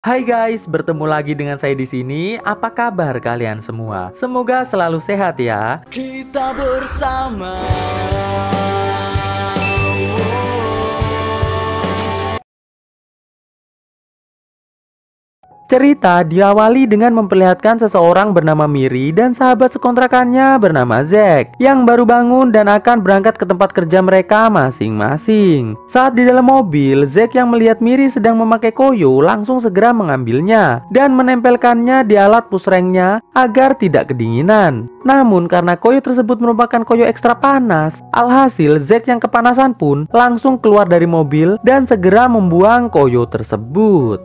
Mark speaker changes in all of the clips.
Speaker 1: Hai guys, bertemu lagi dengan saya di sini. Apa kabar kalian semua? Semoga selalu sehat ya.
Speaker 2: Kita bersama.
Speaker 1: Cerita diawali dengan memperlihatkan seseorang bernama Miri dan sahabat sekontrakannya bernama Zack yang baru bangun dan akan berangkat ke tempat kerja mereka masing-masing. Saat di dalam mobil, Zack yang melihat Miri sedang memakai koyo langsung segera mengambilnya dan menempelkannya di alat pusrengnya agar tidak kedinginan. Namun karena koyo tersebut merupakan koyo ekstra panas, alhasil Zack yang kepanasan pun langsung keluar dari mobil dan segera membuang koyo tersebut.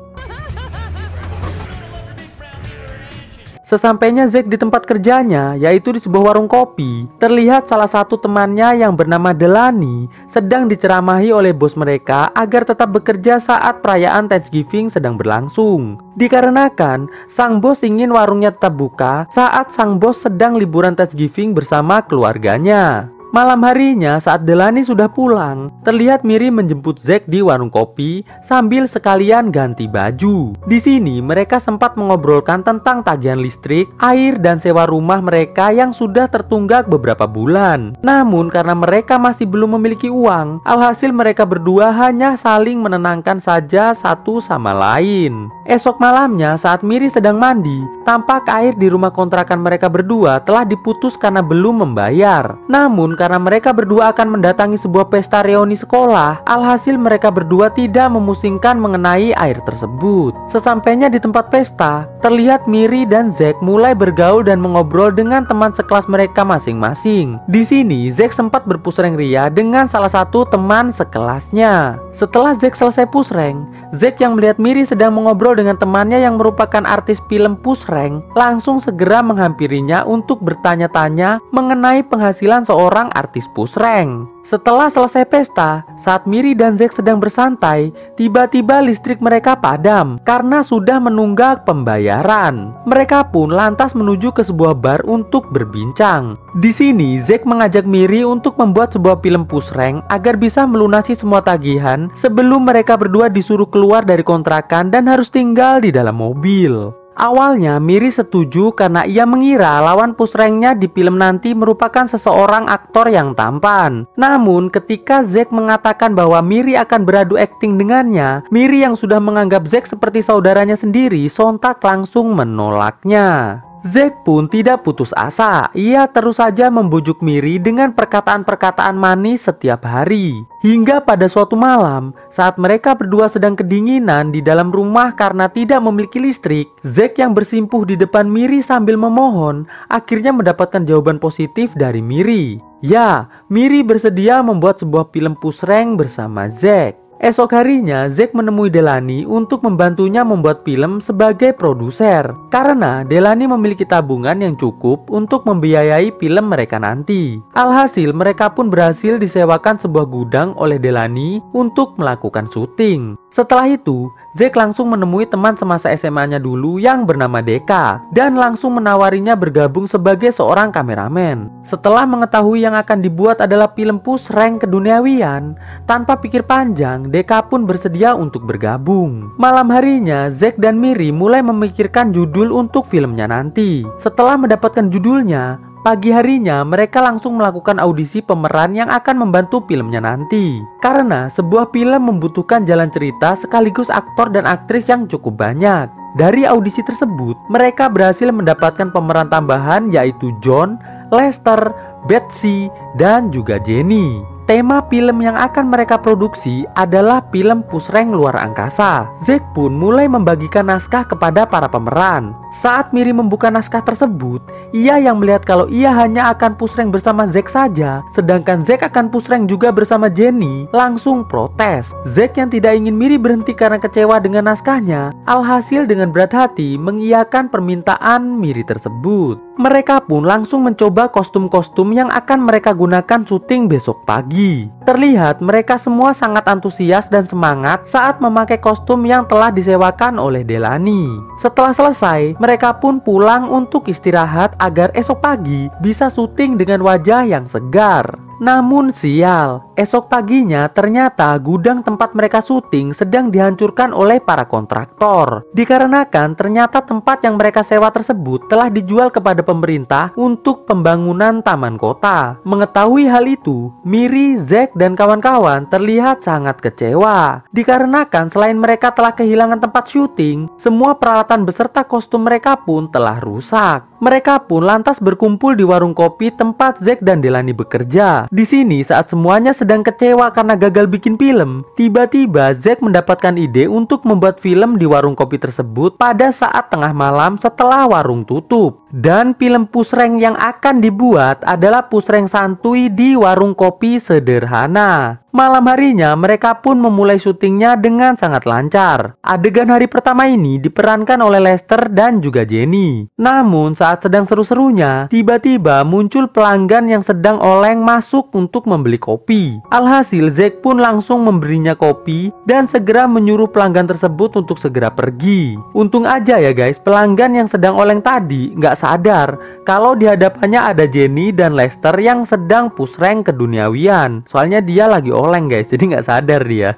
Speaker 1: Sesampainya Zack di tempat kerjanya, yaitu di sebuah warung kopi, terlihat salah satu temannya yang bernama Delani sedang diceramahi oleh bos mereka agar tetap bekerja saat perayaan Thanksgiving sedang berlangsung. Dikarenakan sang bos ingin warungnya tetap buka saat sang bos sedang liburan Thanksgiving bersama keluarganya. Malam harinya saat Delani sudah pulang, terlihat Miri menjemput Zack di warung kopi sambil sekalian ganti baju. Di sini mereka sempat mengobrolkan tentang tagihan listrik, air, dan sewa rumah mereka yang sudah tertunggak beberapa bulan. Namun karena mereka masih belum memiliki uang, alhasil mereka berdua hanya saling menenangkan saja satu sama lain. Esok malamnya saat Miri sedang mandi, tampak air di rumah kontrakan mereka berdua telah diputus karena belum membayar. Namun karena mereka berdua akan mendatangi sebuah pesta reuni sekolah, alhasil mereka berdua tidak memusingkan mengenai air tersebut. Sesampainya di tempat pesta, terlihat Miri dan Zack mulai bergaul dan mengobrol dengan teman sekelas mereka masing-masing. Di sini Zack sempat berpusreng ria dengan salah satu teman sekelasnya. Setelah Zack selesai pusreng, Zack yang melihat Miri sedang mengobrol dengan temannya yang merupakan artis film pusreng, langsung segera menghampirinya untuk bertanya-tanya mengenai penghasilan seorang artis pusreng. Setelah selesai pesta, saat Miri dan Zack sedang bersantai, tiba-tiba listrik mereka padam karena sudah menunggak pembayaran. Mereka pun lantas menuju ke sebuah bar untuk berbincang. Di sini Zack mengajak Miri untuk membuat sebuah film pusreng agar bisa melunasi semua tagihan sebelum mereka berdua disuruh keluar dari kontrakan dan harus tinggal di dalam mobil. Awalnya Miri setuju karena ia mengira lawan pusrengnya di film nanti merupakan seseorang aktor yang tampan. Namun ketika Zack mengatakan bahwa Miri akan beradu akting dengannya, Miri yang sudah menganggap Zack seperti saudaranya sendiri sontak langsung menolaknya. Zack pun tidak putus asa. Ia terus saja membujuk Miri dengan perkataan-perkataan manis setiap hari. Hingga pada suatu malam, saat mereka berdua sedang kedinginan di dalam rumah karena tidak memiliki listrik, Zack yang bersimpuh di depan Miri sambil memohon, akhirnya mendapatkan jawaban positif dari Miri. Ya, Miri bersedia membuat sebuah film pusreng bersama Zack. Esok harinya, Zack menemui Delani untuk membantunya membuat film sebagai produser. Karena Delani memiliki tabungan yang cukup untuk membiayai film mereka nanti. Alhasil, mereka pun berhasil disewakan sebuah gudang oleh Delani untuk melakukan syuting. Setelah itu, Zack langsung menemui teman semasa SMA-nya dulu yang bernama Deka dan langsung menawarinya bergabung sebagai seorang kameramen. Setelah mengetahui yang akan dibuat adalah film pusreng keduniawian, tanpa pikir panjang, Deka pun bersedia untuk bergabung. Malam harinya, Zack dan Miri mulai memikirkan judul untuk filmnya nanti. Setelah mendapatkan judulnya, pagi harinya mereka langsung melakukan audisi pemeran yang akan membantu filmnya nanti. Karena sebuah film membutuhkan jalan cerita sekaligus aktor dan aktris yang cukup banyak. Dari audisi tersebut, mereka berhasil mendapatkan pemeran tambahan yaitu John, Lester, Betsy, dan juga Jenny. Tema film yang akan mereka produksi adalah film pusreng luar angkasa. Zack pun mulai membagikan naskah kepada para pemeran. Saat Miri membuka naskah tersebut, ia yang melihat kalau ia hanya akan pusreng bersama Zack saja, sedangkan Zack akan pusreng juga bersama Jenny, langsung protes. Zack yang tidak ingin Miri berhenti karena kecewa dengan naskahnya, alhasil dengan berat hati mengiyakan permintaan Miri tersebut. Mereka pun langsung mencoba kostum-kostum yang akan mereka gunakan syuting besok pagi. Terlihat mereka semua sangat antusias dan semangat saat memakai kostum yang telah disewakan oleh Delani. Setelah selesai, mereka pun pulang untuk istirahat agar esok pagi bisa syuting dengan wajah yang segar. Namun sial, Esok paginya ternyata gudang tempat mereka syuting sedang dihancurkan oleh para kontraktor. Dikarenakan ternyata tempat yang mereka sewa tersebut telah dijual kepada pemerintah untuk pembangunan taman kota. Mengetahui hal itu, Miri, Zack, dan kawan-kawan terlihat sangat kecewa. Dikarenakan selain mereka telah kehilangan tempat syuting, semua peralatan beserta kostum mereka pun telah rusak. Mereka pun lantas berkumpul di warung kopi tempat Zack dan Delany bekerja. Di sini saat semuanya sedang kecewa karena gagal bikin film, tiba-tiba Zack mendapatkan ide untuk membuat film di warung kopi tersebut pada saat tengah malam setelah warung tutup. Dan film pusreng yang akan dibuat adalah pusreng santuy di warung kopi sederhana. Malam harinya mereka pun memulai syutingnya dengan sangat lancar. Adegan hari pertama ini diperankan oleh Lester dan juga Jenny. Namun saat sedang seru-serunya, tiba-tiba muncul pelanggan yang sedang oleng masuk untuk membeli kopi. Alhasil Zack pun langsung memberinya kopi dan segera menyuruh pelanggan tersebut untuk segera pergi. Untung aja ya guys, pelanggan yang sedang oleng tadi nggak sadar kalau di hadapannya ada Jenny dan Lester yang sedang push rank keduniawian. Soalnya dia lagi oleng guys, jadi nggak sadar dia.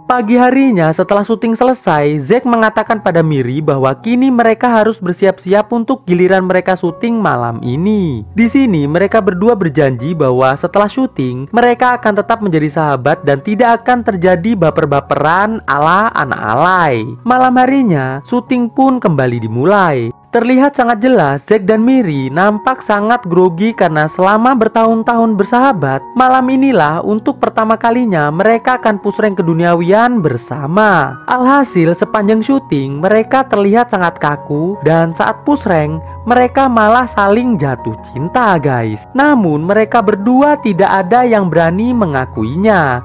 Speaker 1: Pagi harinya setelah syuting selesai, Zack mengatakan pada Miri bahwa kini mereka harus bersiap-siap untuk giliran mereka syuting malam ini. Di sini mereka berdua berjanji bahwa setelah syuting mereka akan tetap menjadi sahabat dan tidak akan terjadi baper-baperan ala anak alay. Malam harinya syuting pun kembali dimulai. Terlihat sangat jelas Zack dan Miri nampak sangat grogi karena selama bertahun-tahun bersahabat, malam inilah untuk pertama kalinya mereka akan push rank keduniawian bersama. Alhasil sepanjang syuting mereka terlihat sangat kaku dan saat push rank mereka malah saling jatuh cinta guys. Namun mereka berdua tidak ada yang berani mengakuinya.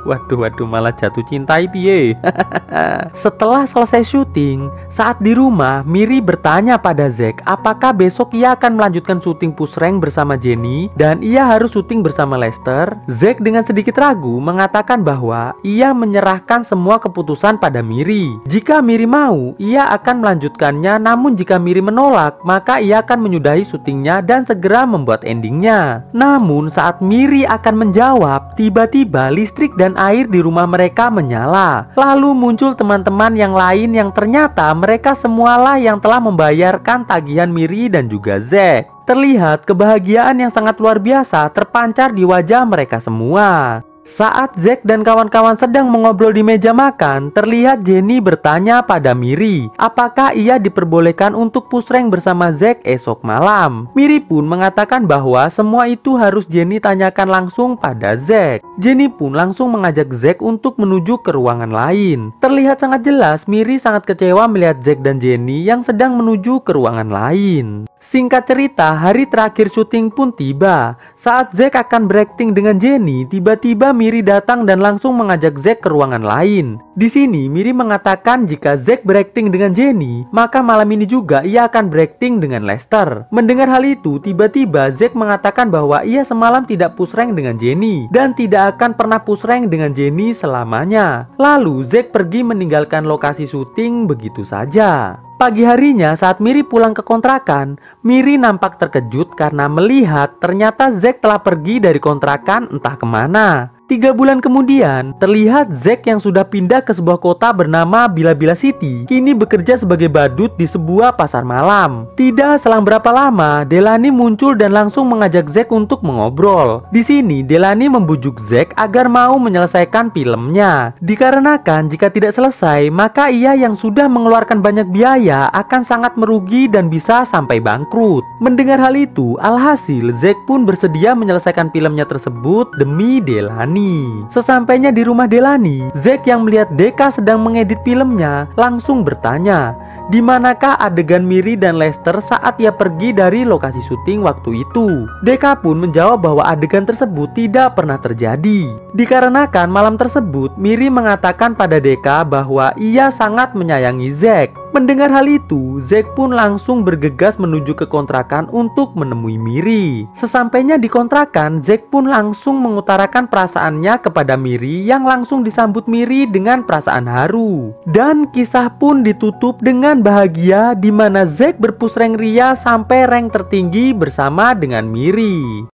Speaker 1: Waduh, malah jatuh cinta piye. Setelah selesai syuting, saat di rumah Miri bertanya pada Zack apakah besok ia akan melanjutkan syuting push rank bersama Jenny dan ia harus syuting bersama Lester. Zack dengan sedikit ragu mengatakan bahwa ia menyerahkan semua keputusan pada Miri. Jika Miri mau, ia akan melanjutkannya, namun jika Miri menolak, maka ia akan menyudahi syutingnya dan segera membuat endingnya. Namun saat Miri akan menjawab, tiba-tiba listrik dan air di rumah mereka menyala. Lalu muncul teman-teman yang lain yang ternyata mereka semualah yang telah membayarkan tagihan Miri dan juga Zack. Terlihat kebahagiaan yang sangat luar biasa terpancar di wajah mereka semua. Saat Zack dan kawan-kawan sedang mengobrol di meja makan, terlihat Jenny bertanya pada Miri apakah ia diperbolehkan untuk push rank bersama Zack esok malam. Miri pun mengatakan bahwa semua itu harus Jenny tanyakan langsung pada Zack. Jenny pun langsung mengajak Zack untuk menuju ke ruangan lain. Terlihat sangat jelas Miri sangat kecewa melihat Zack dan Jenny yang sedang menuju ke ruangan lain. Singkat cerita, hari terakhir syuting pun tiba. Saat Zack akan berakting dengan Jenny, tiba-tiba Miri datang dan langsung mengajak Zack ke ruangan lain. Di sini Miri mengatakan jika Zack berakting dengan Jenny, maka malam ini juga ia akan berakting dengan Lester. Mendengar hal itu, tiba-tiba Zack mengatakan bahwa ia semalam tidak push rank dengan Jenny dan tidak akan pernah push rank dengan Jenny selamanya. Lalu Zack pergi meninggalkan lokasi syuting begitu saja. Pagi harinya saat Miri pulang ke kontrakan, Miri nampak terkejut karena melihat ternyata Zack telah pergi dari kontrakan entah kemana. 3 bulan kemudian, terlihat Zack yang sudah pindah ke sebuah kota bernama Bila-Bila City, kini bekerja sebagai badut di sebuah pasar malam. Tidak selang berapa lama, Delany muncul dan langsung mengajak Zack untuk mengobrol. Di sini, Delany membujuk Zack agar mau menyelesaikan filmnya. Dikarenakan jika tidak selesai, maka ia yang sudah mengeluarkan banyak biaya akan sangat merugi dan bisa sampai bangkrut. Mendengar hal itu, alhasil Zack pun bersedia menyelesaikan filmnya tersebut demi Delany. Sesampainya di rumah Delany, Zack yang melihat Deka sedang mengedit filmnya langsung bertanya, di manakah adegan Miri dan Lester saat ia pergi dari lokasi syuting waktu itu. Deka pun menjawab bahwa adegan tersebut tidak pernah terjadi. Dikarenakan malam tersebut Miri mengatakan pada Deka bahwa ia sangat menyayangi Zack. Mendengar hal itu, Zack pun langsung bergegas menuju ke kontrakan untuk menemui Miri. Sesampainya di kontrakan, Zack pun langsung mengutarakan perasaannya kepada Miri yang langsung disambut Miri dengan perasaan haru. Dan kisah pun ditutup dengan bahagia di mana Zack berpush rank ria sampai rank tertinggi bersama dengan Miri.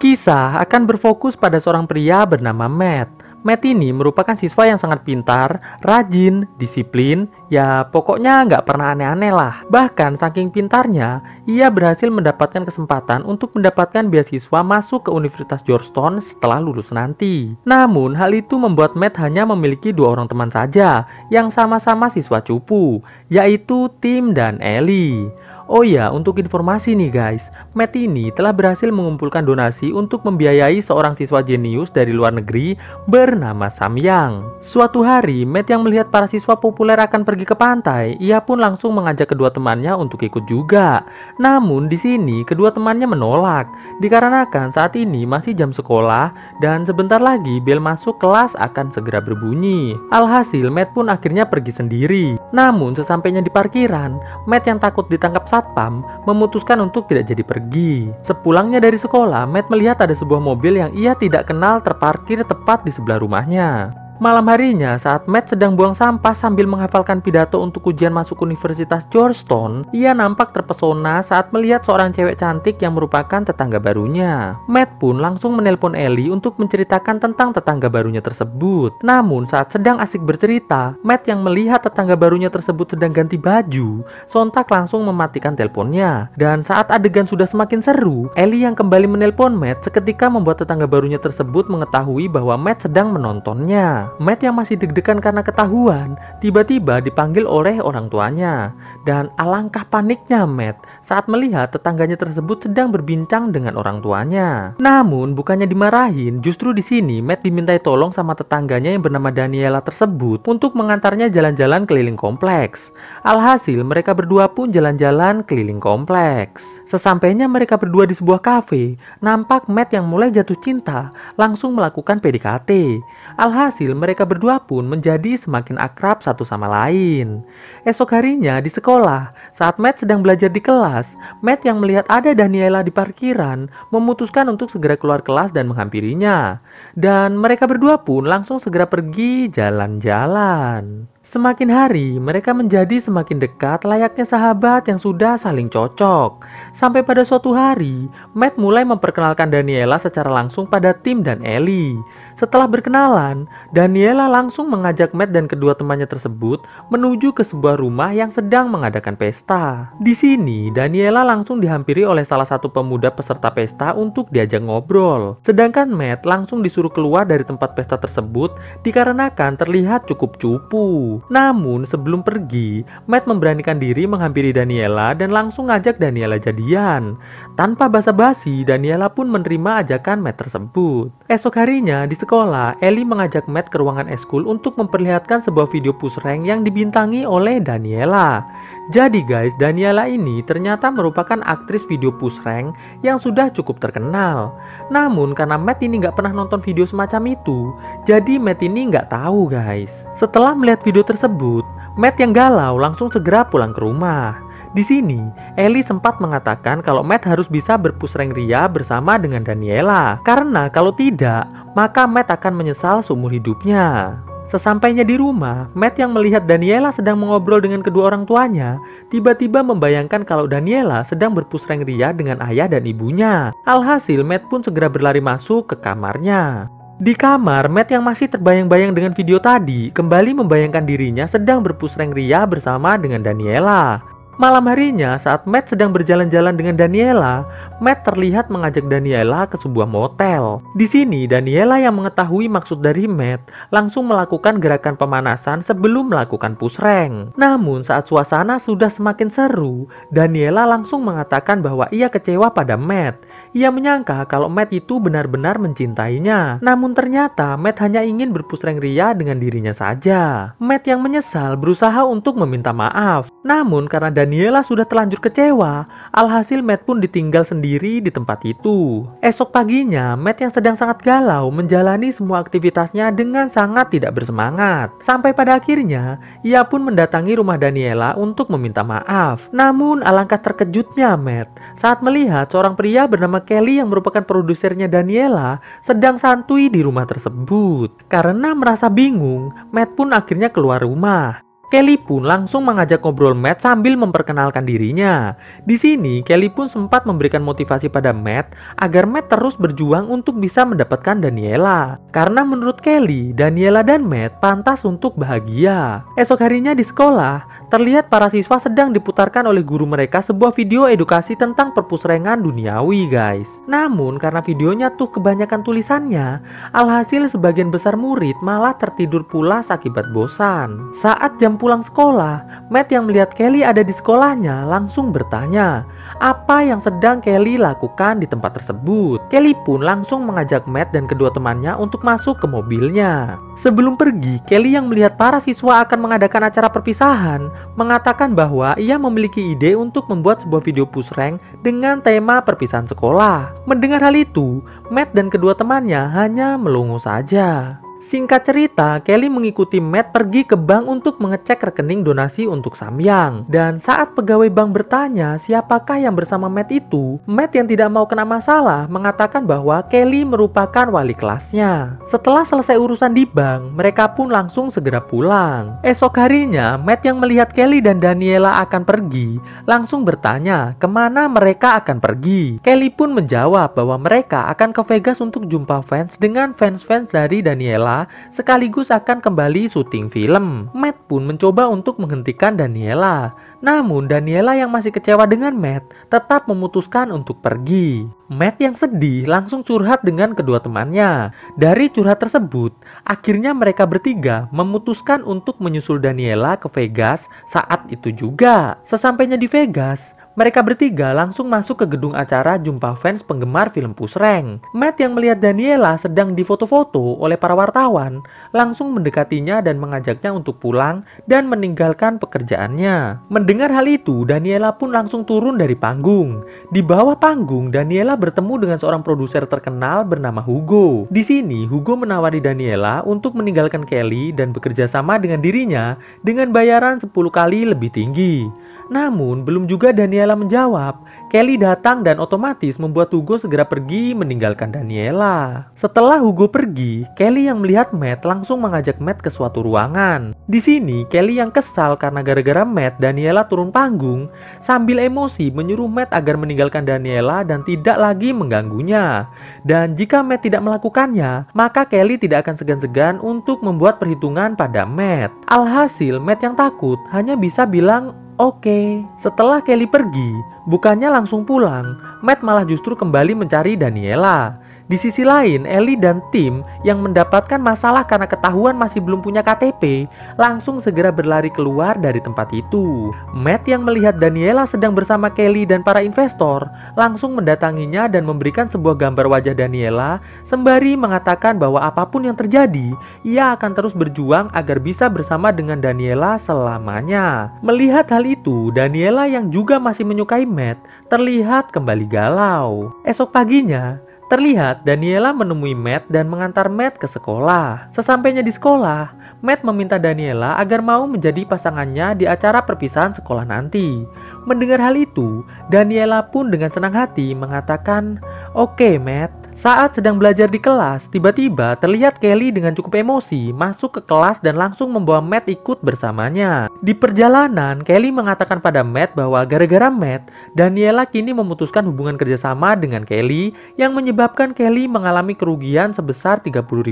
Speaker 1: Kisah akan berfokus pada seorang pria bernama Matt. Matt ini merupakan siswa yang sangat pintar, rajin, disiplin, ya pokoknya nggak pernah aneh-aneh lah. Bahkan saking pintarnya, ia berhasil mendapatkan kesempatan untuk mendapatkan beasiswa masuk ke Universitas Georgetown setelah lulus nanti. Namun hal itu membuat Matt hanya memiliki 2 orang teman saja yang sama-sama siswa cupu, yaitu Tim dan Ellie. Oh ya, untuk informasi nih guys, Matt ini telah berhasil mengumpulkan donasi untuk membiayai seorang siswa jenius dari luar negeri bernama Samyang. Suatu hari, Matt yang melihat para siswa populer akan pergi ke pantai, ia pun langsung mengajak kedua temannya untuk ikut juga. Namun di sini kedua temannya menolak, dikarenakan saat ini masih jam sekolah dan sebentar lagi bel masuk kelas akan segera berbunyi. Alhasil, Matt pun akhirnya pergi sendiri. Namun sesampainya di parkiran, Matt yang takut ditangkap satpam memutuskan untuk tidak jadi pergi. Sepulangnya dari sekolah, Matt melihat ada sebuah mobil yang ia tidak kenal terparkir tepat di sebelah rumahnya. Malam harinya, saat Matt sedang buang sampah sambil menghafalkan pidato untuk ujian masuk Universitas Georgetown, ia nampak terpesona saat melihat seorang cewek cantik yang merupakan tetangga barunya. Matt pun langsung menelpon Ellie untuk menceritakan tentang tetangga barunya tersebut. Namun saat sedang asik bercerita, Matt yang melihat tetangga barunya tersebut sedang ganti baju, sontak langsung mematikan teleponnya. Dan saat adegan sudah semakin seru, Ellie yang kembali menelpon Matt seketika membuat tetangga barunya tersebut mengetahui bahwa Matt sedang menontonnya. Matt yang masih deg-degan karena ketahuan, tiba-tiba dipanggil oleh orang tuanya. Dan alangkah paniknya Matt saat melihat tetangganya tersebut sedang berbincang dengan orang tuanya. Namun bukannya dimarahin, justru di sini Matt dimintai tolong sama tetangganya yang bernama Daniela tersebut untuk mengantarnya jalan-jalan keliling kompleks. Alhasil mereka berdua pun jalan-jalan keliling kompleks. Sesampainya mereka berdua di sebuah kafe, nampak Matt yang mulai jatuh cinta langsung melakukan PDKT. Alhasil mereka berdua pun menjadi semakin akrab satu sama lain. Esok harinya di sekolah, saat Matt sedang belajar di kelas, Matt yang melihat ada Daniela di parkiran memutuskan untuk segera keluar kelas dan menghampirinya. Dan mereka berdua pun langsung segera pergi jalan-jalan. Semakin hari, mereka menjadi semakin dekat layaknya sahabat yang sudah saling cocok. Sampai pada suatu hari, Matt mulai memperkenalkan Daniela secara langsung pada Tim dan Ellie. Setelah berkenalan, Daniela langsung mengajak Matt dan kedua temannya tersebut menuju ke sebuah rumah yang sedang mengadakan pesta. Di sini, Daniela langsung dihampiri oleh salah satu pemuda peserta pesta untuk diajak ngobrol. Sedangkan Matt langsung disuruh keluar dari tempat pesta tersebut dikarenakan terlihat cukup cupu. Namun sebelum pergi, Matt memberanikan diri menghampiri Daniela dan langsung ngajak Daniela jadian. Tanpa basa-basi, Daniela pun menerima ajakan Matt tersebut. Esok harinya di sekolah, Ellie mengajak Matt ke ruangan eskul untuk memperlihatkan sebuah video push rank yang dibintangi oleh Daniela. Jadi guys, Daniela ini ternyata merupakan aktris video push rank yang sudah cukup terkenal. Namun karena Matt ini nggak pernah nonton video semacam itu, jadi Matt ini nggak tahu guys. Setelah melihat video tersebut, Matt yang galau langsung segera pulang ke rumah. Di sini, Ellie sempat mengatakan kalau Matt harus bisa berpush rank Ria bersama dengan Daniela. Karena kalau tidak, maka Matt akan menyesal seumur hidupnya. Sesampainya di rumah, Matt yang melihat Daniela sedang mengobrol dengan kedua orang tuanya, tiba-tiba membayangkan kalau Daniela sedang berpush rank Ria dengan ayah dan ibunya. Alhasil, Matt pun segera berlari masuk ke kamarnya. Di kamar, Matt yang masih terbayang-bayang dengan video tadi, kembali membayangkan dirinya sedang berpush rank Ria bersama dengan Daniela. Malam harinya, saat Matt sedang berjalan-jalan dengan Daniela, Matt terlihat mengajak Daniela ke sebuah motel. Di sini, Daniela yang mengetahui maksud dari Matt langsung melakukan gerakan pemanasan sebelum melakukan push rank. Namun, saat suasana sudah semakin seru, Daniela langsung mengatakan bahwa ia kecewa pada Matt. Ia menyangka kalau Matt itu benar-benar mencintainya. Namun ternyata Matt hanya ingin berpush rank Ria dengan dirinya saja. Matt yang menyesal berusaha untuk meminta maaf. Namun karena Daniela sudah terlanjur kecewa, alhasil Matt pun ditinggal sendiri di tempat itu. Esok paginya, Matt yang sedang sangat galau menjalani semua aktivitasnya dengan sangat tidak bersemangat. Sampai pada akhirnya, ia pun mendatangi rumah Daniela untuk meminta maaf. Namun alangkah terkejutnya Matt saat melihat seorang pria bernama Kelly yang merupakan produsernya Daniela sedang santuy di rumah tersebut. Karena merasa bingung, Matt pun akhirnya keluar rumah. Kelly pun langsung mengajak ngobrol Matt sambil memperkenalkan dirinya. Di sini Kelly pun sempat memberikan motivasi pada Matt agar Matt terus berjuang untuk bisa mendapatkan Daniela. Karena menurut Kelly, Daniela dan Matt pantas untuk bahagia. Esok harinya di sekolah, terlihat para siswa sedang diputarkan oleh guru mereka sebuah video edukasi tentang perpusrengan duniawi guys. Namun karena videonya tuh kebanyakan tulisannya, alhasil sebagian besar murid malah tertidur pulas akibat bosan. Saat jam pulang sekolah, Matt yang melihat Kelly ada di sekolahnya langsung bertanya apa yang sedang Kelly lakukan di tempat tersebut. Kelly pun langsung mengajak Matt dan kedua temannya untuk masuk ke mobilnya. Sebelum pergi, Kelly yang melihat para siswa akan mengadakan acara perpisahan mengatakan bahwa ia memiliki ide untuk membuat sebuah video push rank dengan tema perpisahan sekolah. Mendengar hal itu, Matt dan kedua temannya hanya melongo saja. Singkat cerita, Kelly mengikuti Matt pergi ke bank untuk mengecek rekening donasi untuk Samyang. Dan saat pegawai bank bertanya siapakah yang bersama Matt itu, Matt yang tidak mau kena masalah mengatakan bahwa Kelly merupakan wali kelasnya. Setelah selesai urusan di bank, mereka pun langsung segera pulang. Esok harinya, Matt yang melihat Kelly dan Daniela akan pergi, langsung bertanya kemana mereka akan pergi. Kelly pun menjawab bahwa mereka akan ke Vegas untuk jumpa fans dengan fans-fans dari Daniela sekaligus akan kembali syuting film. Matt pun mencoba untuk menghentikan Daniela. Namun Daniela yang masih kecewa dengan Matt tetap memutuskan untuk pergi. Matt yang sedih langsung curhat dengan kedua temannya. Dari curhat tersebut, akhirnya mereka bertiga memutuskan untuk menyusul Daniela ke Vegas saat itu juga. Sesampainya di Vegas, mereka bertiga langsung masuk ke gedung acara jumpa fans penggemar film Push Rank. Matt yang melihat Daniela sedang difoto-foto oleh para wartawan, langsung mendekatinya dan mengajaknya untuk pulang dan meninggalkan pekerjaannya. Mendengar hal itu, Daniela pun langsung turun dari panggung. Di bawah panggung, Daniela bertemu dengan seorang produser terkenal bernama Hugo. Di sini, Hugo menawari Daniela untuk meninggalkan Kelly dan bekerja sama dengan dirinya dengan bayaran 10 kali lebih tinggi. Namun, belum juga Daniela menjawab, Kelly datang dan otomatis membuat Hugo segera pergi meninggalkan Daniela. Setelah Hugo pergi, Kelly yang melihat Matt langsung mengajak Matt ke suatu ruangan. Di sini, Kelly yang kesal karena gara-gara Matt, Daniela turun panggung, sambil emosi menyuruh Matt agar meninggalkan Daniela dan tidak lagi mengganggunya. Dan jika Matt tidak melakukannya, maka Kelly tidak akan segan-segan untuk membuat perhitungan pada Matt. Alhasil, Matt yang takut hanya bisa bilang oke. Setelah Kelly pergi, bukannya langsung pulang, Matt malah justru kembali mencari Daniela. Di sisi lain, Ellie dan tim yang mendapatkan masalah karena ketahuan masih belum punya KTP, langsung segera berlari keluar dari tempat itu. Matt yang melihat Daniela sedang bersama Kelly dan para investor, langsung mendatanginya dan memberikan sebuah gambar wajah Daniela, sembari mengatakan bahwa apapun yang terjadi, ia akan terus berjuang agar bisa bersama dengan Daniela selamanya. Melihat hal itu, Daniela yang juga masih menyukai Matt, terlihat kembali galau. Esok paginya, terlihat Daniela menemui Matt dan mengantar Matt ke sekolah. Sesampainya di sekolah, Matt meminta Daniela agar mau menjadi pasangannya di acara perpisahan sekolah nanti. Mendengar hal itu, Daniela pun dengan senang hati mengatakan, "Oke, Matt." Saat sedang belajar di kelas, tiba-tiba terlihat Kelly dengan cukup emosi masuk ke kelas dan langsung membawa Matt ikut bersamanya. Di perjalanan, Kelly mengatakan pada Matt bahwa gara-gara Matt, Daniela kini memutuskan hubungan kerjasama dengan Kelly yang menyebabkan Kelly mengalami kerugian sebesar $30.000.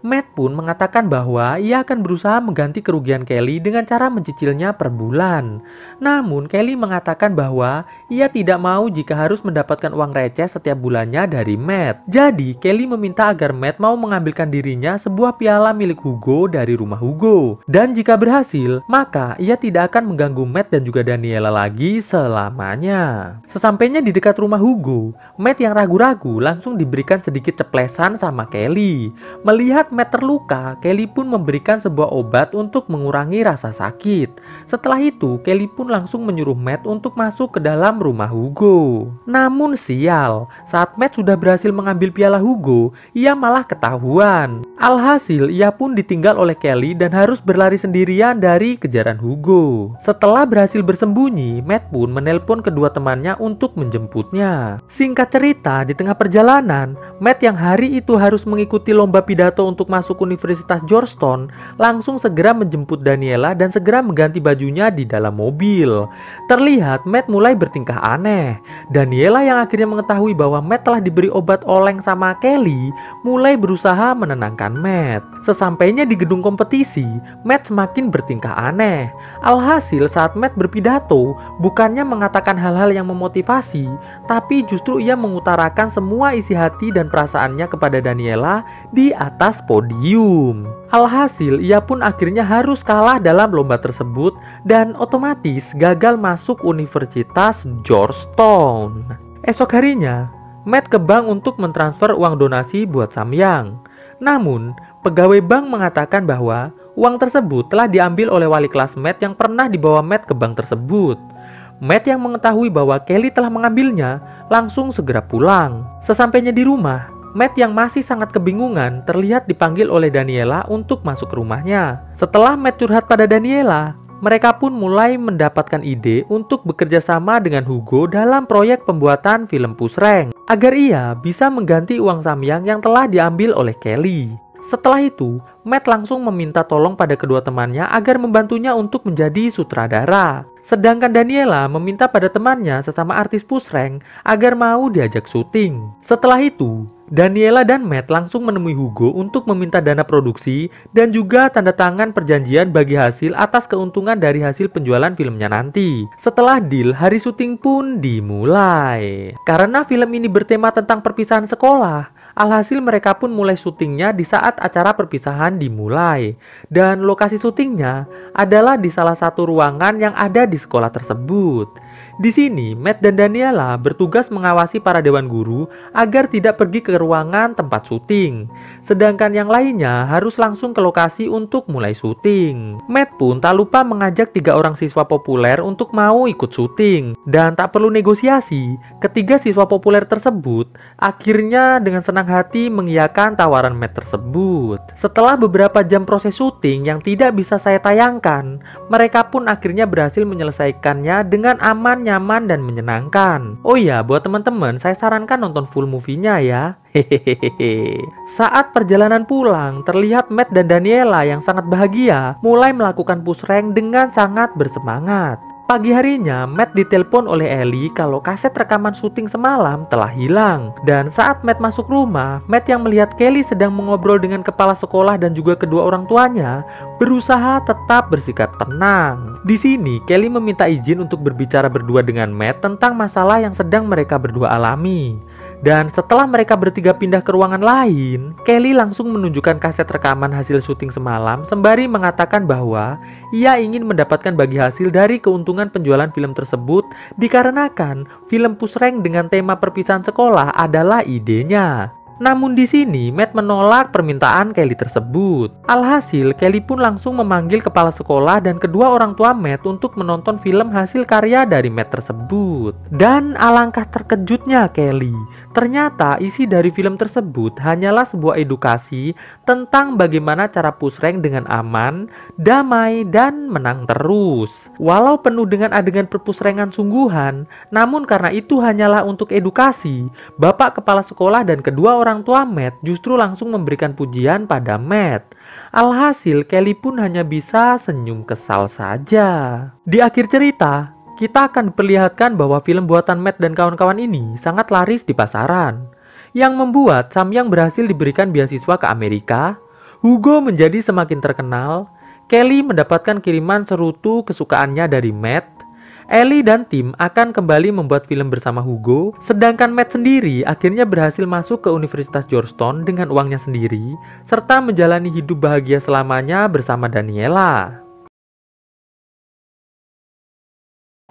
Speaker 1: Matt pun mengatakan bahwa ia akan berusaha mengganti kerugian Kelly dengan cara mencicilnya per bulan. Namun, Kelly mengatakan bahwa ia tidak mau jika harus mendapatkan uang receh setiap bulannya dari Matt. Jadi, Kelly meminta agar Matt mau mengambilkan dirinya sebuah piala milik Hugo dari rumah Hugo. Dan jika berhasil, maka ia tidak akan mengganggu Matt dan juga Daniela lagi selamanya. Sesampainya di dekat rumah Hugo, Matt yang ragu-ragu langsung diberikan sedikit ceplesan sama Kelly. Melihat Matt terluka, Kelly pun memberikan sebuah obat untuk mengurangi rasa sakit. Setelah itu, Kelly pun langsung menyuruh Matt untuk masuk ke dalam rumah Hugo. Namun sial, saat Matt sudah berada berhasil mengambil piala Hugo, ia malah ketahuan. Alhasil, ia pun ditinggal oleh Kelly dan harus berlari sendirian dari kejaran Hugo. Setelah berhasil bersembunyi, Matt pun menelpon kedua temannya untuk menjemputnya. Singkat cerita, di tengah perjalanan, Matt yang hari itu harus mengikuti lomba pidato untuk masuk Universitas Georgetown, langsung segera menjemput Daniela dan segera mengganti bajunya di dalam mobil. Terlihat Matt mulai bertingkah aneh. Daniela yang akhirnya mengetahui bahwa Matt telah diberi obat oleng sama Kelly, mulai berusaha menenangkan Matt. Sesampainya di gedung kompetisi, Matt semakin bertingkah aneh. Alhasil saat Matt berpidato, bukannya mengatakan hal-hal yang memotivasi, tapi justru ia mengutarakan semua isi hati dan perasaannya kepada Daniela di atas podium. Alhasil, ia pun akhirnya harus kalah dalam lomba tersebut dan otomatis gagal masuk Universitas Georgetown. Esok harinya, Matt ke bank untuk mentransfer uang donasi buat Samyang. Namun, pegawai bank mengatakan bahwa uang tersebut telah diambil oleh wali kelas Matt yang pernah dibawa Matt ke bank tersebut. Matt yang mengetahui bahwa Kelly telah mengambilnya, langsung segera pulang. Sesampainya di rumah, Matt yang masih sangat kebingungan terlihat dipanggil oleh Daniela untuk masuk ke rumahnya. Setelah Matt curhat pada Daniela, mereka pun mulai mendapatkan ide untuk bekerja sama dengan Hugo dalam proyek pembuatan film Pusreng, agar ia bisa mengganti uang Samyang yang telah diambil oleh Kelly. Setelah itu, Matt langsung meminta tolong pada kedua temannya agar membantunya untuk menjadi sutradara. Sedangkan Daniela meminta pada temannya sesama artis Pusreng agar mau diajak syuting. Setelah itu, Daniela dan Matt langsung menemui Hugo untuk meminta dana produksi dan juga tanda tangan perjanjian bagi hasil atas keuntungan dari hasil penjualan filmnya nanti. Setelah deal, hari syuting pun dimulai. Karena film ini bertema tentang perpisahan sekolah, alhasil mereka pun mulai syutingnya di saat acara perpisahan dimulai. Dan lokasi syutingnya adalah di salah satu ruangan yang ada di sekolah tersebut. Di sini, Matt dan Daniela bertugas mengawasi para dewan guru agar tidak pergi ke ruangan tempat syuting. Sedangkan yang lainnya harus langsung ke lokasi untuk mulai syuting. Matt pun tak lupa mengajak 3 orang siswa populer untuk mau ikut syuting. Dan tak perlu negosiasi, ketiga siswa populer tersebut akhirnya dengan senang hati mengiyakan tawaran Matt tersebut. Setelah beberapa jam proses syuting yang tidak bisa saya tayangkan, mereka pun akhirnya berhasil menyelesaikannya dengan aman, nyaman, dan menyenangkan. Oh iya, buat teman-teman, saya sarankan nonton full movie-nya ya. Hehehe. Saat perjalanan pulang, terlihat Matt dan Daniela yang sangat bahagia mulai melakukan pusreng dengan sangat bersemangat. Pagi harinya, Matt ditelepon oleh Ellie kalau kaset rekaman syuting semalam telah hilang. Dan saat Matt masuk rumah, Matt yang melihat Kelly sedang mengobrol dengan kepala sekolah dan juga kedua orang tuanya, berusaha tetap bersikap tenang. Di sini, Kelly meminta izin untuk berbicara berdua dengan Matt tentang masalah yang sedang mereka berdua alami. Dan setelah mereka bertiga pindah ke ruangan lain, Kelly langsung menunjukkan kaset rekaman hasil syuting semalam sembari mengatakan bahwa ia ingin mendapatkan bagi hasil dari keuntungan penjualan film tersebut dikarenakan film Pusreng dengan tema perpisahan sekolah adalah idenya. Namun di sini Matt menolak permintaan Kelly tersebut. Alhasil Kelly pun langsung memanggil kepala sekolah dan kedua orang tua Matt untuk menonton film hasil karya dari Matt tersebut. Dan alangkah terkejutnya Kelly, ternyata isi dari film tersebut hanyalah sebuah edukasi tentang bagaimana cara pusreng dengan aman, damai, dan menang terus. Walau penuh dengan adegan perpusrengan sungguhan, namun karena itu hanyalah untuk edukasi, bapak kepala sekolah dan kedua orang tua Matt justru langsung memberikan pujian pada Matt. Alhasil Kelly pun hanya bisa senyum kesal saja. Di akhir cerita, kita akan diperlihatkan bahwa film buatan Matt dan kawan-kawan ini sangat laris di pasaran, yang membuat Samyang berhasil diberikan beasiswa ke Amerika, Hugo menjadi semakin terkenal, Kelly mendapatkan kiriman serutu kesukaannya dari Matt, Ellie dan tim akan kembali membuat film bersama Hugo, sedangkan Matt sendiri akhirnya berhasil masuk ke Universitas Georgetown dengan uangnya sendiri, serta menjalani hidup bahagia selamanya bersama Daniela.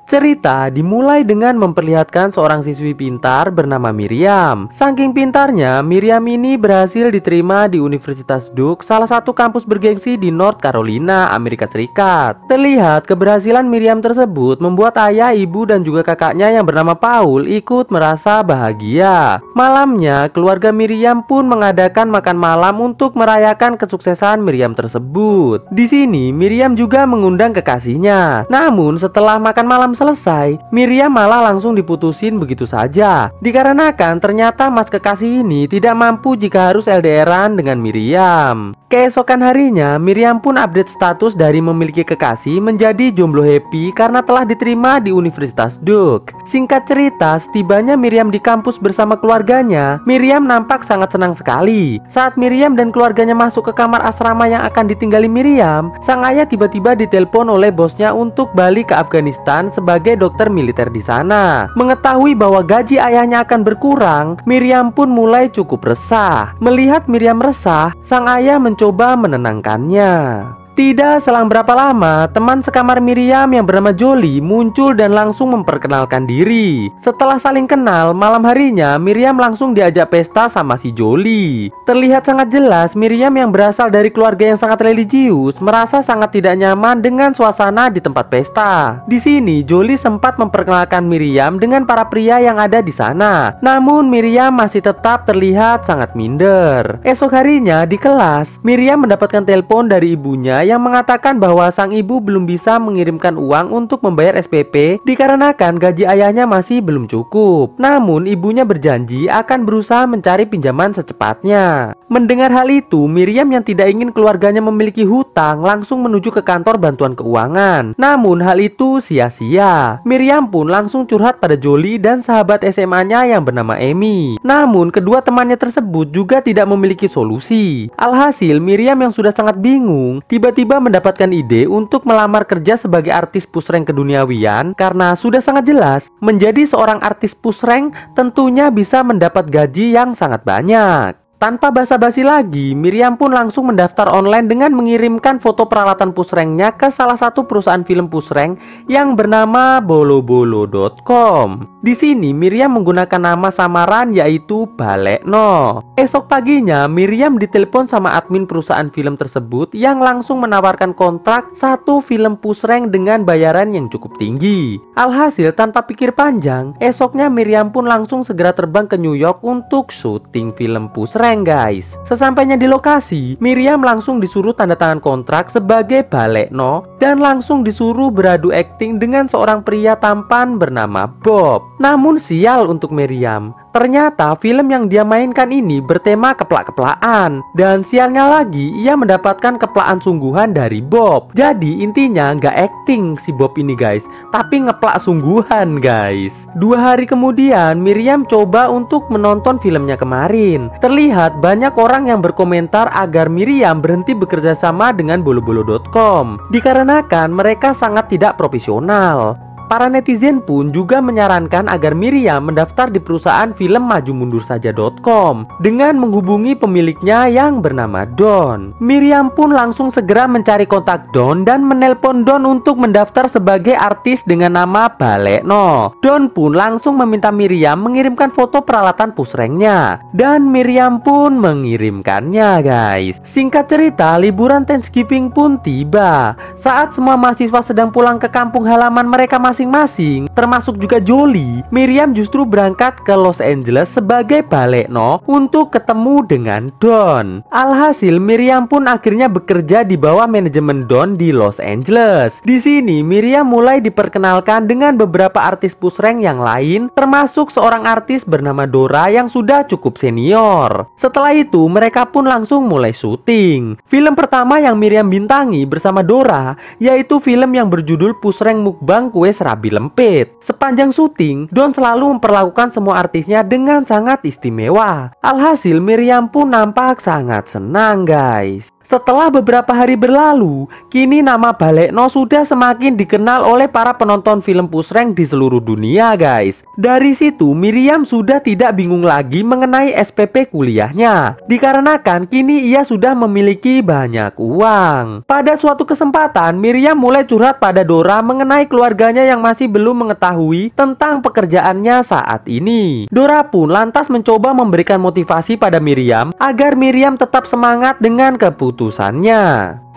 Speaker 1: Cerita dimulai dengan memperlihatkan seorang siswi pintar bernama Miriam. Saking pintarnya, Miriam ini berhasil diterima di Universitas Duke, salah satu kampus bergengsi di North Carolina, Amerika Serikat. Terlihat keberhasilan Miriam tersebut membuat ayah, ibu, dan juga kakaknya yang bernama Paul ikut merasa bahagia. Malamnya, keluarga Miriam pun mengadakan makan malam untuk merayakan kesuksesan Miriam tersebut. Di sini, Miriam juga mengundang kekasihnya. Namun, setelah makan malam selesai, Miriam malah langsung diputusin begitu saja. Dikarenakan ternyata mas kekasih ini tidak mampu jika harus LDRan dengan Miriam. Keesokan harinya, Miriam pun update status dari memiliki kekasih menjadi jomblo happy karena telah diterima di Universitas Duke. Singkat cerita, setibanya Miriam di kampus bersama keluarganya, Miriam nampak sangat senang sekali. Saat Miriam dan keluarganya masuk ke kamar asrama yang akan ditinggali Miriam, sang ayah tiba-tiba ditelepon oleh bosnya untuk balik ke Afghanistan sebagai dokter militer di sana. Mengetahui bahwa gaji ayahnya akan berkurang, Miriam pun mulai cukup resah. Melihat Miriam resah, sang ayah mencoba menenangkannya. Tidak selang berapa lama, teman sekamar Miriam yang bernama Jolie muncul dan langsung memperkenalkan diri. Setelah saling kenal, malam harinya Miriam langsung diajak pesta sama si Jolie. Terlihat sangat jelas Miriam yang berasal dari keluarga yang sangat religius merasa sangat tidak nyaman dengan suasana di tempat pesta. Di sini Jolie sempat memperkenalkan Miriam dengan para pria yang ada di sana. Namun Miriam masih tetap terlihat sangat minder. Esok harinya di kelas, Miriam mendapatkan telepon dari ibunya yang mengatakan bahwa sang ibu belum bisa mengirimkan uang untuk membayar SPP dikarenakan gaji ayahnya masih belum cukup. Namun ibunya berjanji akan berusaha mencari pinjaman secepatnya. Mendengar hal itu, Miriam yang tidak ingin keluarganya memiliki hutang langsung menuju ke kantor bantuan keuangan. Namun hal itu sia-sia. Miriam pun langsung curhat pada Jolie dan sahabat SMA-nya yang bernama Amy. Namun kedua temannya tersebut juga tidak memiliki solusi. Alhasil Miriam yang sudah sangat bingung tiba-tiba mendapatkan ide untuk melamar kerja sebagai artis pushrank keduniawian karena sudah sangat jelas menjadi seorang artis pushrank tentunya bisa mendapat gaji yang sangat banyak. Tanpa basa-basi lagi, Miriam pun langsung mendaftar online dengan mengirimkan foto peralatan pushranknya ke salah satu perusahaan film pushrank yang bernama bolobolo.com. Di sini Miriam menggunakan nama samaran yaitu Balekno. Esok paginya Miriam ditelepon sama admin perusahaan film tersebut yang langsung menawarkan kontrak satu film pushrank dengan bayaran yang cukup tinggi. Alhasil tanpa pikir panjang, esoknya Miriam pun langsung segera terbang ke New York untuk syuting film pushrank. Guys, sesampainya di lokasi, Miriam langsung disuruh tanda tangan kontrak sebagai Balekno dan langsung disuruh beradu akting dengan seorang pria tampan bernama Bob. Namun sial untuk Miriam, ternyata film yang dia mainkan ini bertema keplak-keplakan. Dan sialnya lagi, ia mendapatkan keplakan sungguhan dari Bob. Jadi intinya nggak acting si Bob ini guys, tapi ngeplak sungguhan guys. 2 hari kemudian Miriam coba untuk menonton filmnya kemarin. Terlihat banyak orang yang berkomentar agar Miriam berhenti bekerja sama dengan bolobolo.com dikarenakan mereka sangat tidak profesional. Para netizen pun juga menyarankan agar Miriam mendaftar di perusahaan film majumundur-saja.com dengan menghubungi pemiliknya yang bernama Don. Miriam pun langsung segera mencari kontak Don dan menelpon Don untuk mendaftar sebagai artis dengan nama Balekno. Don pun langsung meminta Miriam mengirimkan foto peralatan pushranknya dan Miriam pun mengirimkannya guys. Singkat cerita, liburan Thanksgiving pun tiba. Saat semua mahasiswa sedang pulang ke kampung halaman mereka masing-masing, termasuk juga Jolie, Miriam justru berangkat ke Los Angeles sebagai Balekno untuk ketemu dengan Don. Alhasil Miriam pun akhirnya bekerja di bawah manajemen Don di Los Angeles. Di sini Miriam mulai diperkenalkan dengan beberapa artis pushrank yang lain, termasuk seorang artis bernama Dora yang sudah cukup senior. Setelah itu mereka pun langsung mulai syuting. Film pertama yang Miriam bintangi bersama Dora yaitu film yang berjudul Pushrank Mukbang Kue Serabi Lempit. Sepanjang syuting, Don selalu memperlakukan semua artisnya dengan sangat istimewa. Alhasil Miriam pun nampak sangat senang guys. Setelah beberapa hari berlalu, kini nama Balekno sudah semakin dikenal oleh para penonton film Pushrank di seluruh dunia, guys. Dari situ, Miriam sudah tidak bingung lagi mengenai SPP kuliahnya, dikarenakan kini ia sudah memiliki banyak uang. Pada suatu kesempatan, Miriam mulai curhat pada Dora mengenai keluarganya yang masih belum mengetahui tentang pekerjaannya saat ini. Dora pun lantas mencoba memberikan motivasi pada Miriam agar Miriam tetap semangat dengan keputusannya.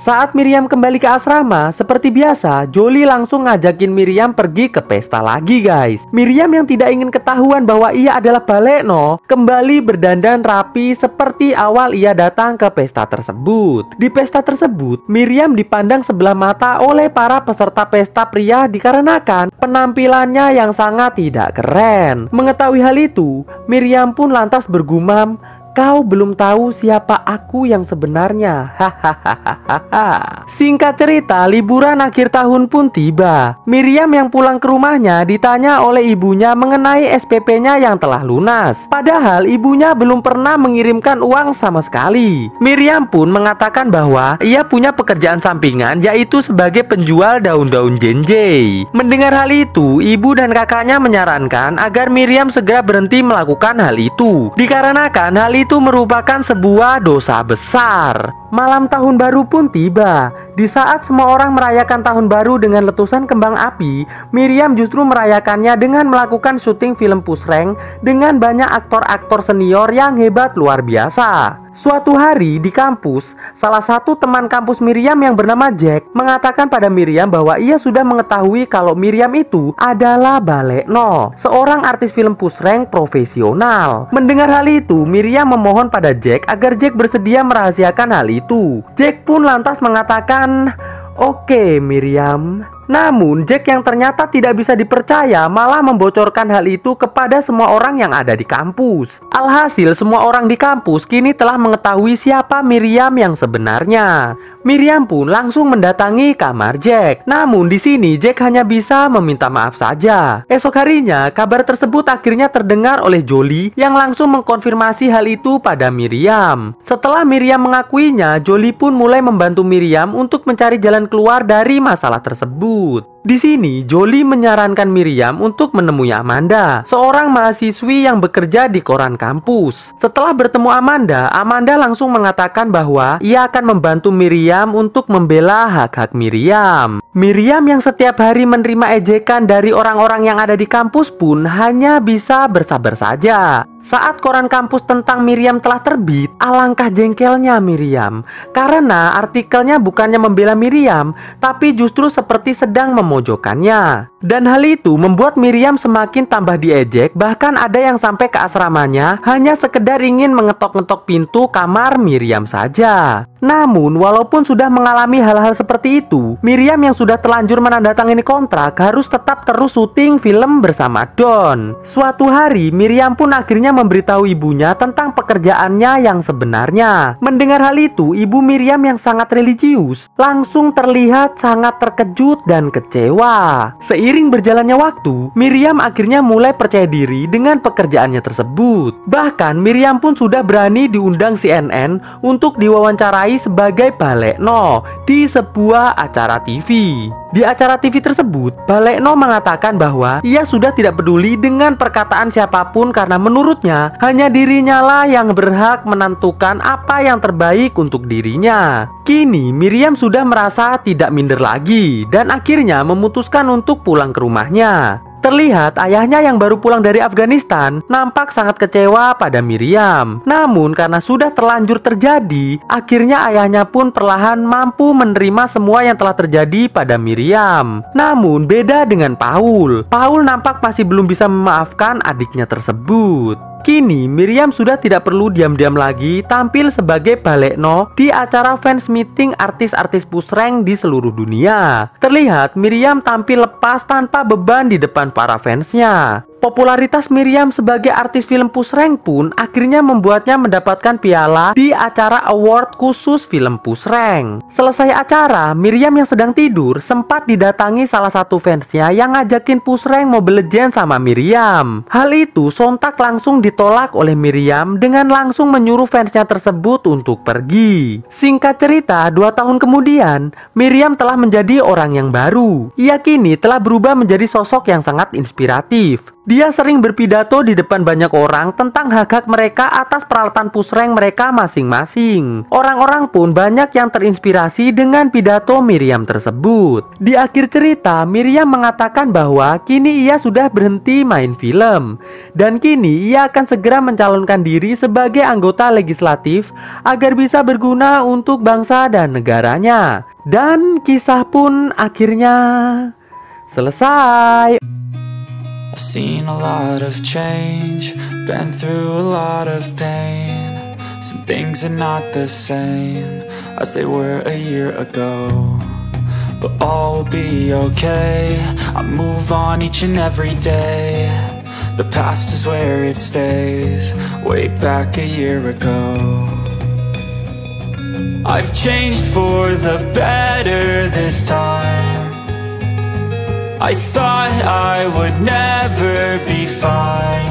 Speaker 1: Saat Miriam kembali ke asrama, seperti biasa, Jolie langsung ngajakin Miriam pergi ke pesta lagi, guys. Miriam yang tidak ingin ketahuan bahwa ia adalah Balekno, kembali berdandan rapi seperti awal ia datang ke pesta tersebut. Di pesta tersebut, Miriam dipandang sebelah mata oleh para peserta pesta pria dikarenakan penampilannya yang sangat tidak keren. Mengetahui hal itu, Miriam pun lantas bergumam, "Kau belum tahu siapa aku yang sebenarnya." Hahaha. Singkat cerita, liburan akhir tahun pun tiba. Miriam yang pulang ke rumahnya ditanya oleh ibunya mengenai SPP-nya yang telah lunas. Padahal ibunya belum pernah mengirimkan uang sama sekali. Miriam pun mengatakan bahwa ia punya pekerjaan sampingan, yaitu sebagai penjual daun-daun jenjei. Mendengar hal itu, ibu dan kakaknya menyarankan agar Miriam segera berhenti melakukan hal itu, dikarenakan hal itu merupakan sebuah dosa besar. Malam tahun baru pun tiba. Di saat semua orang merayakan tahun baru dengan letusan kembang api, Miriam justru merayakannya dengan melakukan syuting film Pushrank dengan banyak aktor-aktor senior yang hebat luar biasa. Suatu hari di kampus, salah satu teman kampus Miriam yang bernama Jack mengatakan pada Miriam bahwa ia sudah mengetahui kalau Miriam itu adalah Balekno, seorang artis film Pushrank profesional. Mendengar hal itu, Miriam memohon pada Jack agar Jack bersedia merahasiakan hal itu. Jack pun lantas mengatakan, "Oke, Miriam." Namun Jack yang ternyata tidak bisa dipercaya malah membocorkan hal itu kepada semua orang yang ada di kampus. Alhasil semua orang di kampus kini telah mengetahui siapa Miriam yang sebenarnya. Miriam pun langsung mendatangi kamar Jack. Namun di sini Jack hanya bisa meminta maaf saja. Esok harinya kabar tersebut akhirnya terdengar oleh Jolie yang langsung mengkonfirmasi hal itu pada Miriam. Setelah Miriam mengakuinya, Jolie pun mulai membantu Miriam untuk mencari jalan keluar dari masalah tersebut. Di sini, Jolie menyarankan Miriam untuk menemui Amanda, seorang mahasiswi yang bekerja di koran kampus. Setelah bertemu Amanda, Amanda langsung mengatakan bahwa ia akan membantu Miriam untuk membela hak-hak Miriam. Miriam yang setiap hari menerima ejekan dari orang-orang yang ada di kampus pun hanya bisa bersabar saja. Saat koran kampus tentang Miriam telah terbit, alangkah jengkelnya Miriam karena artikelnya bukannya membela Miriam, tapi justru seperti sedang memojokkannya. Dan hal itu membuat Miriam semakin tambah diejek, bahkan ada yang sampai ke asramanya hanya sekedar ingin mengetok-ngetok pintu kamar Miriam saja. Namun walaupun sudah mengalami hal-hal seperti itu, Miriam yang sudah terlanjur menandatangani kontrak harus tetap terus syuting film bersama Don. Suatu hari Miriam pun akhirnya memberitahu ibunya tentang pekerjaannya yang sebenarnya. Mendengar hal itu, ibu Miriam yang sangat religius langsung terlihat sangat terkejut dan kecewa. Seiring berjalannya waktu, Miriam akhirnya mulai percaya diri dengan pekerjaannya tersebut. Bahkan Miriam pun sudah berani diundang CNN untuk diwawancarai sebagai Balekno di sebuah acara TV. Di acara TV tersebut, Balekno mengatakan bahwa ia sudah tidak peduli dengan perkataan siapapun karena menurutnya hanya dirinya lah yang berhak menentukan apa yang terbaik untuk dirinya. Kini Miriam sudah merasa tidak minder lagi dan akhirnya memutuskan untuk pulang ke rumahnya. Terlihat ayahnya yang baru pulang dari Afghanistan nampak sangat kecewa pada Miriam. Namun karena sudah terlanjur terjadi, akhirnya ayahnya pun perlahan mampu menerima semua yang telah terjadi pada Miriam. Namun beda dengan Paul. Paul nampak masih belum bisa memaafkan adiknya tersebut. Kini Miriam sudah tidak perlu diam-diam lagi tampil sebagai Balekno di acara fans meeting artis-artis Pushrank di seluruh dunia. Terlihat Miriam tampil lepas tanpa beban di depan para fansnya. Popularitas Miriam sebagai artis film Pusreng pun akhirnya membuatnya mendapatkan piala di acara award khusus film Pusreng. Selesai acara, Miriam yang sedang tidur sempat didatangi salah satu fansnya yang ngajakin Pusreng Mobile Legends sama Miriam. Hal itu sontak langsung ditolak oleh Miriam dengan langsung menyuruh fansnya tersebut untuk pergi. Singkat cerita, 2 tahun kemudian, Miriam telah menjadi orang yang baru. Ia kini telah berubah menjadi sosok yang sangat inspiratif. Dia sering berpidato di depan banyak orang tentang hak-hak mereka atas peralatan pusreng mereka masing-masing. Orang-orang pun banyak yang terinspirasi dengan pidato Miriam tersebut. Di akhir cerita, Miriam mengatakan bahwa kini ia sudah berhenti main film. Dan kini ia akan segera mencalonkan diri sebagai anggota legislatif agar bisa berguna untuk bangsa dan negaranya. Dan kisah pun akhirnya selesai.
Speaker 2: I've seen a lot of change, been through a lot of pain. Some things are not the same as they were a year ago, but all will be okay. I move on each and every day. The past is where it stays, way back a year ago. I've changed for the better this time. I thought I would never be fine.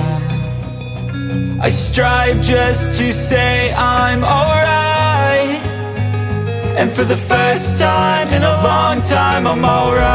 Speaker 2: I strive just to say I'm alright, and for the first time in a long time I'm alright.